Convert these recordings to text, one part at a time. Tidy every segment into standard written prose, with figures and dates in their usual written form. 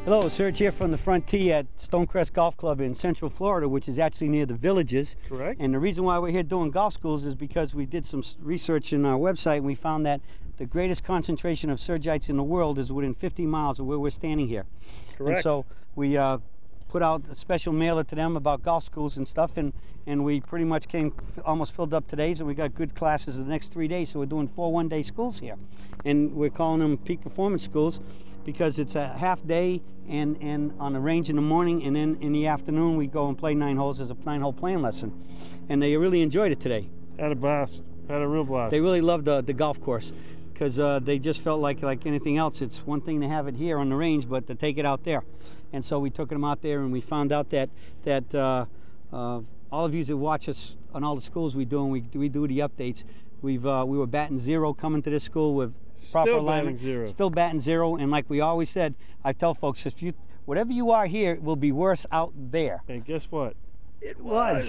Hello, Serge here from the front tee at Stonecrest Golf Club in Central Florida, which is actually near the Villages. Correct. And the reason why we're here doing golf schools is because we did some research in our website and we found that the greatest concentration of Sergites in the world is within 50 miles of where we're standing here. Correct. And so we put out a special mailer to them about golf schools and stuff, and we pretty much almost filled up today's, and we got good classes the next 3 days, so we're doing 4 one-day schools here. And we're calling them peak performance schools because it's a half day and on the range in the morning, and then in the afternoon we go and play 9 holes as a 9-hole playing lesson. And they really enjoyed it today. Had a blast. Had a real blast. They really loved the golf course because they just felt like anything else. It's one thing to have it here on the range, but to take it out there. And so we took them out there, and we found out that all of you that watch us on all the schools we do, and we do the updates. We were batting 0 coming to this school with proper alignment. Still batting 0, and like we always said, I tell folks, whatever you are here, it will be worse out there. And guess what? It was.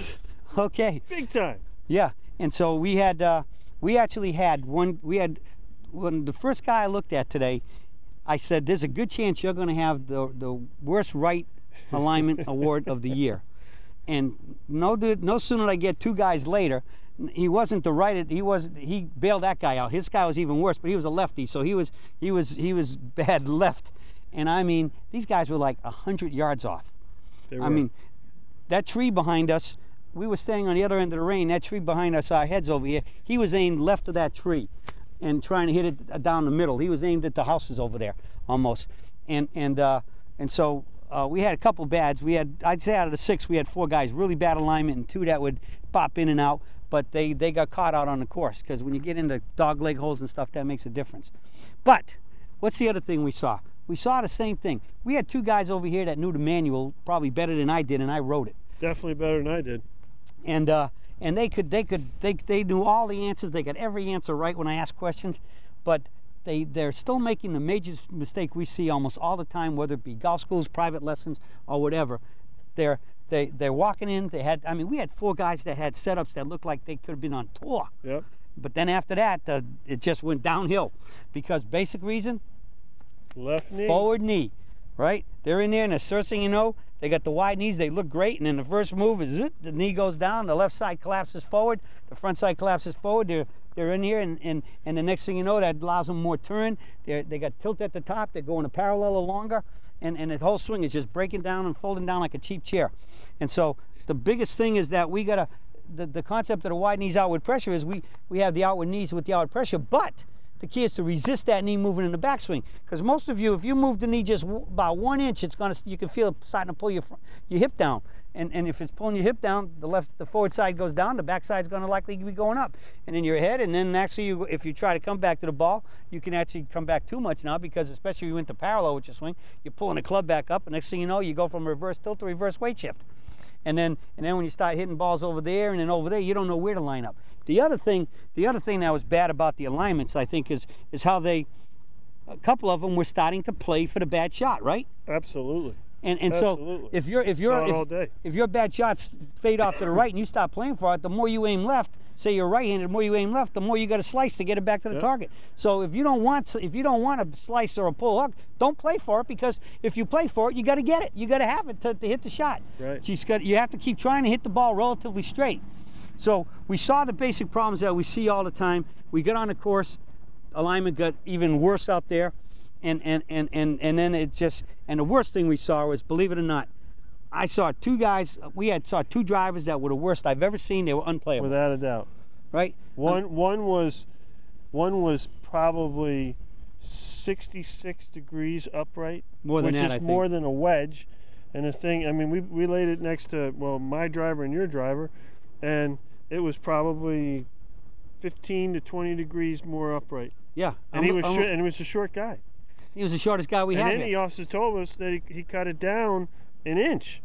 Okay. Big time. Yeah, and so we actually had when the first guy I looked at today, I said, there's a good chance you're going to have the worst right alignment award of the year. And no sooner did I get 2 guys later, he wasn't the right, he bailed that guy out. His guy was even worse, but he was a lefty, so he was bad left. And I mean, these guys were like 100 yards off. I mean, that tree behind us, we were staying on the other end of the range. That tree behind us, our heads over here, he was aimed left of that tree and trying to hit it down the middle. He was aimed at the houses over there almost. And so we had a couple bads. We had, I'd say out of the 6, we had 4 guys really bad alignment and 2 that would pop in and out, but they got caught out on the course because when you get into dog leg holes and stuff, that makes a difference. But what's the other thing we saw? We saw the same thing. We had 2 guys over here that knew the manual probably better than I did, and I wrote it. Definitely better than I did. And they knew all the answers. They got every answer right when I asked questions, but they're still making the major mistake we see almost all the time, whether it be golf schools, private lessons, or whatever. They're walking in. We had 4 guys that had setups that looked like they could have been on tour. Yep. But then after that, it just went downhill because basic reason. Left knee. Forward knee, right? They're in there, and the first thing you know, they got the wide knees. They look great, and then the first move is the knee goes down, the left side collapses forward, the front side collapses forward. They're in here, and the next thing you know, that allows them more turn. They got tilt at the top. They're going a parallel or longer, and the whole swing is just breaking down and folding down like a cheap chair. And so the biggest thing is that we got the concept of the wide knees outward pressure is we have the outward knees with the outward pressure, but the key is to resist that knee moving in the backswing. Because most of you, if you move the knee just about 1 inch, you can feel it starting to pull your hip down. And if it's pulling your hip down, the forward side goes down, the back side is going to likely be going up. And then your head, and then actually, if you try to come back to the ball, you can actually come back too much now because especially if you went to parallel with your swing, you're pulling the club back up, and next thing you know, you go from reverse tilt to reverse weight shift. And then when you start hitting balls over there and then over there, you don't know where to line up. The other thing that was bad about the alignments, I think, is how a couple of them were starting to play for the bad shot, right? Absolutely. And Absolutely. So if your bad shots fade off to the right and you stop playing for it, the more you aim left, say you're right-handed, the more you aim left, the more you got to slice to get it back to the target. So if you don't want a slice or a pull hook, don't play for it, because if you play for it, you got to get it. You got to have it to hit the shot. Right. You have to keep trying to hit the ball relatively straight. So we saw the basic problems that we see all the time. We got on the course, alignment got even worse out there, and then it just, and the worst thing we saw was, believe it or not, I saw 2 guys. Saw 2 drivers that were the worst I've ever seen. They were unplayable. Without a doubt. Right. One was probably 66 degrees upright, more than which that, is I think. more than a wedge. And the thing, I mean, we laid it next to, well, my driver and your driver, and it was probably 15 to 20 degrees more upright. Yeah. And he was a short guy. He was the shortest guy we had. And then he also told us that he cut it down an inch.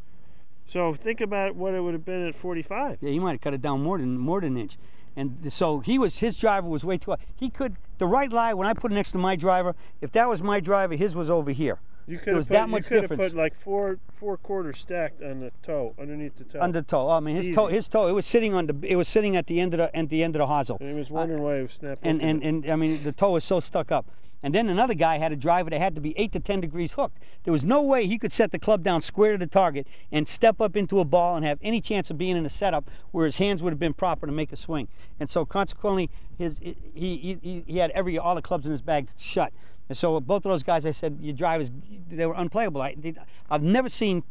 So think about what it would have been at 45. Yeah, he might have cut it down more than an inch. And so his driver was way too high. The right lie, when I put it next to my driver, if that was my driver, his was over here. There was that much difference. You could have put like four quarters stacked on the toe, underneath the toe. Under the toe. I mean, his toe. It was sitting at the end of the hosel. And he was wondering why it was snapped. And I mean, the toe was so stuck up. And then another guy had a driver that had to be 8 to 10 degrees hooked. There was no way he could set the club down square to the target and step up into a ball and have any chance of being in a setup where his hands would have been proper to make a swing. And so consequently, he had all the clubs in his bag shut. And so both of those guys, I said, your drivers, they were unplayable. I've never seen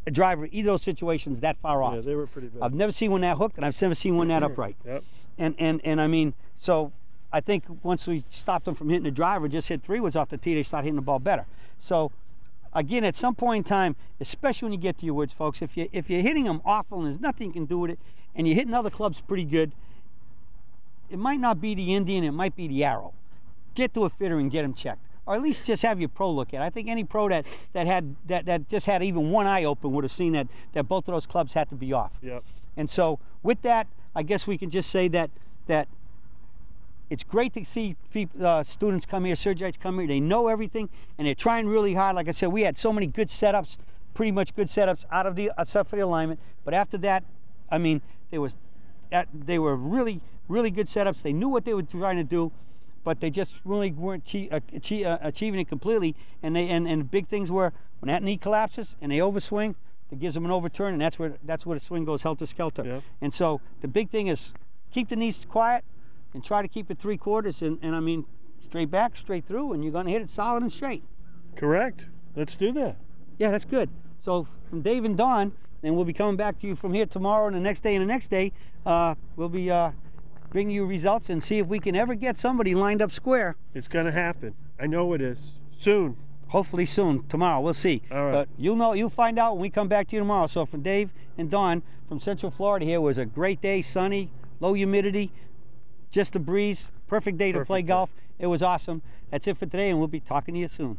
a driver in either of those situations that far off. Yeah, they were pretty bad. I've never seen one that hooked, and I've never seen one that upright. Yep. And I mean, so I think once we stopped them from hitting the driver, just hit 3-woods off the tee, they start hitting the ball better. So again, at some point in time, especially when you get to your woods, folks, if you're hitting them awful and there's nothing you can do with it, and you're hitting other clubs pretty good, it might not be the Indian, it might be the arrow. Get to a fitter and get them checked, or at least just have your pro look at it. I think any pro that just had even one eye open would have seen that both of those clubs had to be off. Yep. And so with that, I guess we can just say that it's great to see students come here, Sergites come here. They know everything, and they're trying really hard. Like I said, we had so many good setups, pretty much good setups out of except for the alignment. But after that, I mean, they were really, really good setups. They knew what they were trying to do, but they just really weren't achieving it completely. And the big things were when that knee collapses and they overswing, it gives them an overturn, and that's where the swing goes helter skelter. Yeah. And so the big thing is keep the knees quiet and try to keep it 3/4, and I mean straight back, straight through, and you're going to hit it solid and straight. Correct. Let's do that. Yeah, that's good. So from Dave and Don, and we'll be coming back to you from here tomorrow and the next day and the next day. We'll be bringing you results and see if we can ever get somebody lined up square. It's going to happen. I know it is. Soon. Hopefully soon, tomorrow, we'll see. All right. But you'll find out when we come back to you tomorrow. So from Dave and Don from Central Florida here, was a great day, sunny, low humidity, just a breeze, perfect day to play golf. It was awesome. That's it for today, and we'll be talking to you soon.